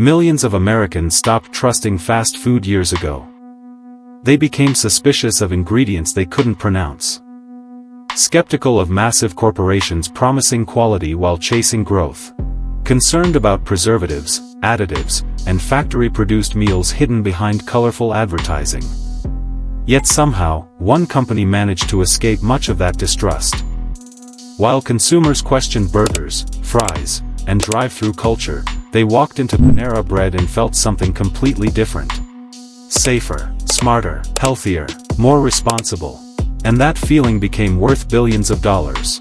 Millions of Americans stopped trusting fast food years ago. They became suspicious of ingredients they couldn't pronounce. Skeptical of massive corporations promising quality while chasing growth. Concerned about preservatives, additives, and factory-produced meals hidden behind colorful advertising. Yet somehow, one company managed to escape much of that distrust. While consumers questioned burgers, fries, and drive-thru culture, they walked into Panera Bread and felt something completely different. Safer, smarter, healthier, more responsible. And that feeling became worth billions of dollars.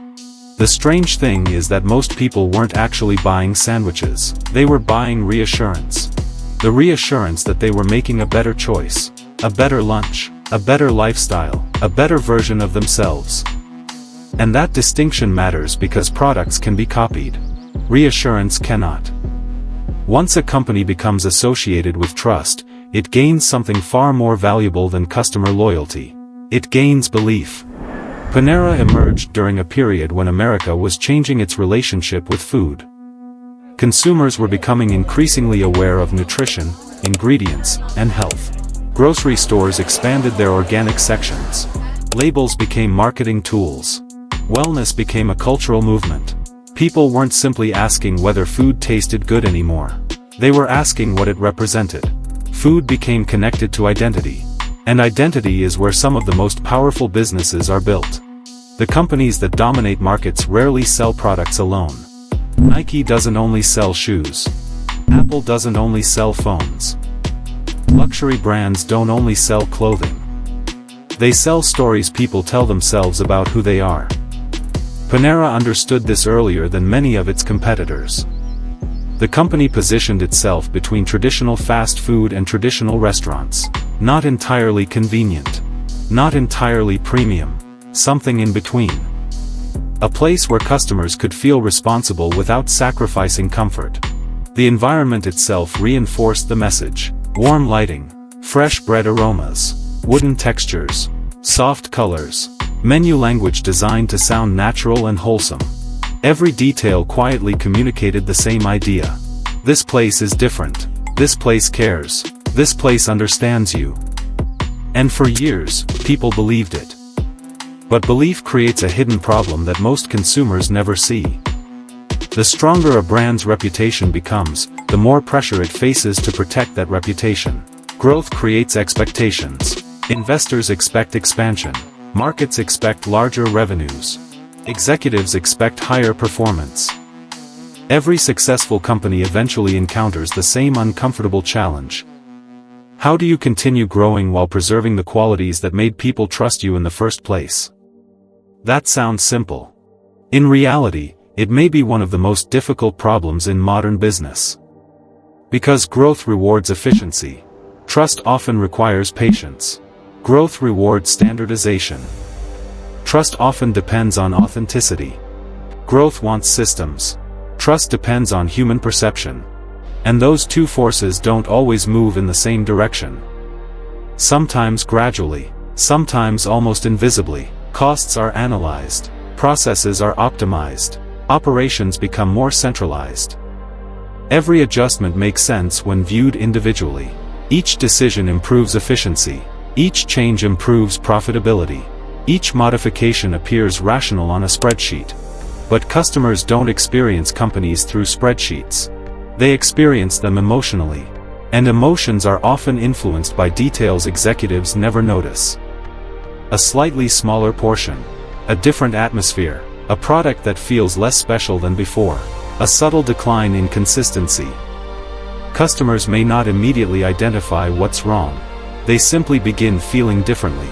The strange thing is that most people weren't actually buying sandwiches. They were buying reassurance. The reassurance that they were making a better choice, a better lunch, a better lifestyle, a better version of themselves. And that distinction matters because products can be copied. Reassurance cannot. Once a company becomes associated with trust, it gains something far more valuable than customer loyalty. It gains belief. Panera emerged during a period when America was changing its relationship with food. Consumers were becoming increasingly aware of nutrition, ingredients, and health. Grocery stores expanded their organic sections. Labels became marketing tools. Wellness became a cultural movement. People weren't simply asking whether food tasted good anymore. They were asking what it represented. Food became connected to identity. And identity is where some of the most powerful businesses are built. The companies that dominate markets rarely sell products alone. Nike doesn't only sell shoes. Apple doesn't only sell phones. Luxury brands don't only sell clothing. They sell stories people tell themselves about who they are. Panera understood this earlier than many of its competitors. The company positioned itself between traditional fast food and traditional restaurants. Not entirely convenient. Not entirely premium. Something in between. A place where customers could feel responsible without sacrificing comfort. The environment itself reinforced the message. Warm lighting, fresh bread aromas, wooden textures, soft colors, menu language designed to sound natural and wholesome. Every detail quietly communicated the same idea. This place is different. This place cares. This place understands you. And for years, people believed it. But belief creates a hidden problem that most consumers never see. The stronger a brand's reputation becomes, the more pressure it faces to protect that reputation. Growth creates expectations. Investors expect expansion. Markets expect larger revenues. Executives expect higher performance. Every successful company eventually encounters the same uncomfortable challenge. How do you continue growing while preserving the qualities that made people trust you in the first place? That sounds simple. In reality, it may be one of the most difficult problems in modern business. Because growth rewards efficiency. Trust often requires patience. Growth rewards standardization. Trust often depends on authenticity. Growth wants systems. Trust depends on human perception. And those two forces don't always move in the same direction. Sometimes gradually, sometimes almost invisibly. Costs are analyzed. Processes are optimized. Operations become more centralized. Every adjustment makes sense when viewed individually. Each decision improves efficiency. Each change improves profitability. Each modification appears rational on a spreadsheet. But customers don't experience companies through spreadsheets. They experience them emotionally. And emotions are often influenced by details executives never notice. A slightly smaller portion. A different atmosphere. A product that feels less special than before. A subtle decline in consistency. Customers may not immediately identify what's wrong. They simply begin feeling differently.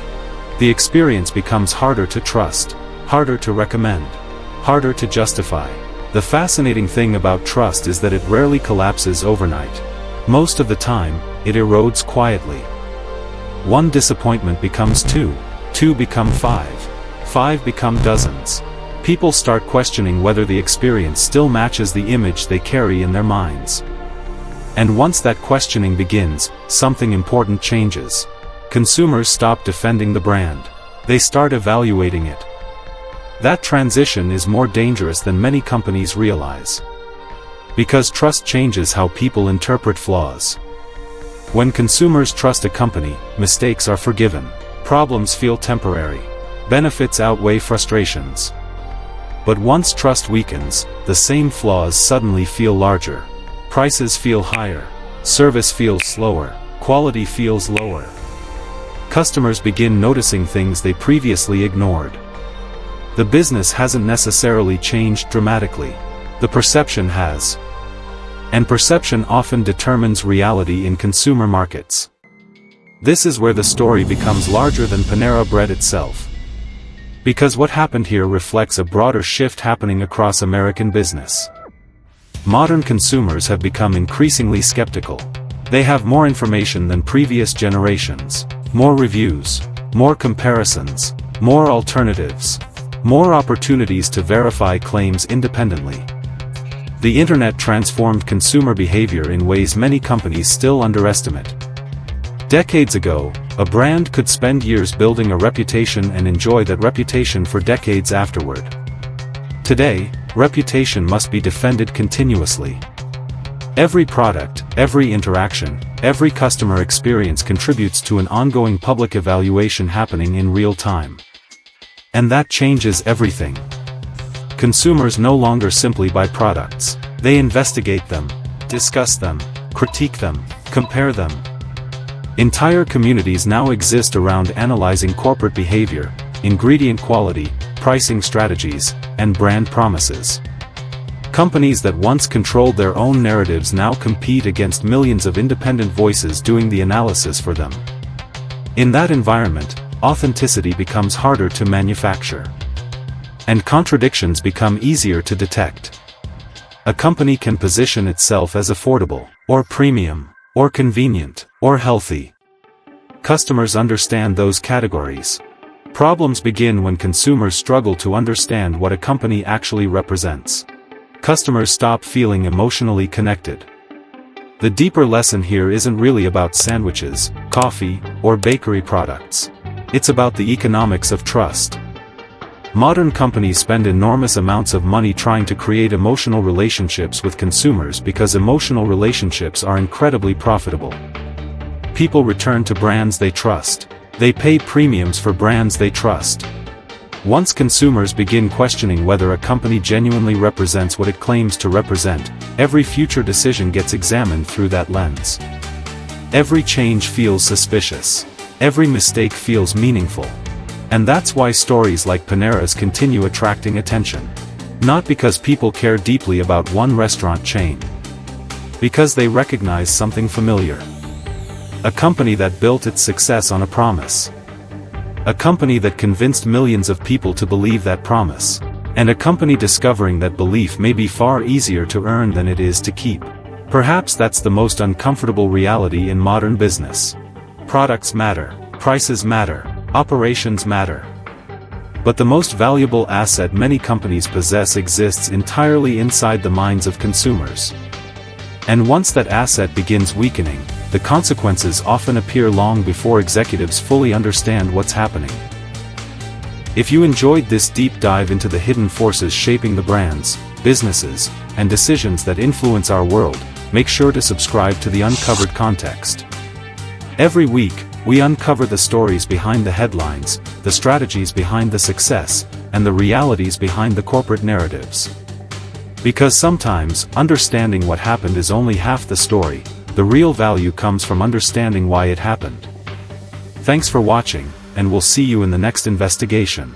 The experience becomes harder to trust, harder to recommend, harder to justify. The fascinating thing about trust is that it rarely collapses overnight. Most of the time, it erodes quietly. One disappointment becomes two become five become dozens. People start questioning whether the experience still matches the image they carry in their minds. And once that questioning begins, something important changes. Consumers stop defending the brand. They start evaluating it. That transition is more dangerous than many companies realize. Because trust changes how people interpret flaws. When consumers trust a company, mistakes are forgiven. Problems feel temporary. Benefits outweigh frustrations. But once trust weakens, the same flaws suddenly feel larger. Prices feel higher. Service feels slower. Quality feels lower. Customers begin noticing things they previously ignored. The business hasn't necessarily changed dramatically. The perception has. And perception often determines reality in consumer markets. This is where the story becomes larger than Panera Bread itself. Because what happened here reflects a broader shift happening across American business. Modern consumers have become increasingly skeptical. They have more information than previous generations, more reviews, more comparisons, more alternatives, more opportunities to verify claims independently. The internet transformed consumer behavior in ways many companies still underestimate. Decades ago, a brand could spend years building a reputation and enjoy that reputation for decades afterward. Today, reputation must be defended continuously. Every product, every interaction, every customer experience contributes to an ongoing public evaluation happening in real time. And that changes everything. Consumers no longer simply buy products. They investigate them, discuss them, critique them, compare them. Entire communities now exist around analyzing corporate behavior, ingredient quality, pricing strategies, and brand promises. Companies that once controlled their own narratives now compete against millions of independent voices doing the analysis for them. In that environment, authenticity becomes harder to manufacture. And contradictions become easier to detect. A company can position itself as affordable, or premium, or convenient, or healthy. Customers understand those categories. Problems begin when consumers struggle to understand what a company actually represents. Customers stop feeling emotionally connected. The deeper lesson here isn't really about sandwiches, coffee, or bakery products. It's about the economics of trust. Modern companies spend enormous amounts of money trying to create emotional relationships with consumers because emotional relationships are incredibly profitable. People return to brands they trust. They pay premiums for brands they trust. Once consumers begin questioning whether a company genuinely represents what it claims to represent, every future decision gets examined through that lens. Every change feels suspicious. Every mistake feels meaningful. And that's why stories like Panera's continue attracting attention. Not because people care deeply about one restaurant chain. Because they recognize something familiar. A company that built its success on a promise. A company that convinced millions of people to believe that promise. And a company discovering that belief may be far easier to earn than it is to keep. Perhaps that's the most uncomfortable reality in modern business. Products matter. Prices matter. Operations matter. But the most valuable asset many companies possess exists entirely inside the minds of consumers. And once that asset begins weakening, the consequences often appear long before executives fully understand what's happening. If you enjoyed this deep dive into the hidden forces shaping the brands, businesses, and decisions that influence our world, make sure to subscribe to the Uncovered Context. Every week, we uncover the stories behind the headlines, the strategies behind the success, and the realities behind the corporate narratives. Because sometimes, understanding what happened is only half the story. The real value comes from understanding why it happened. Thanks for watching, and we'll see you in the next investigation.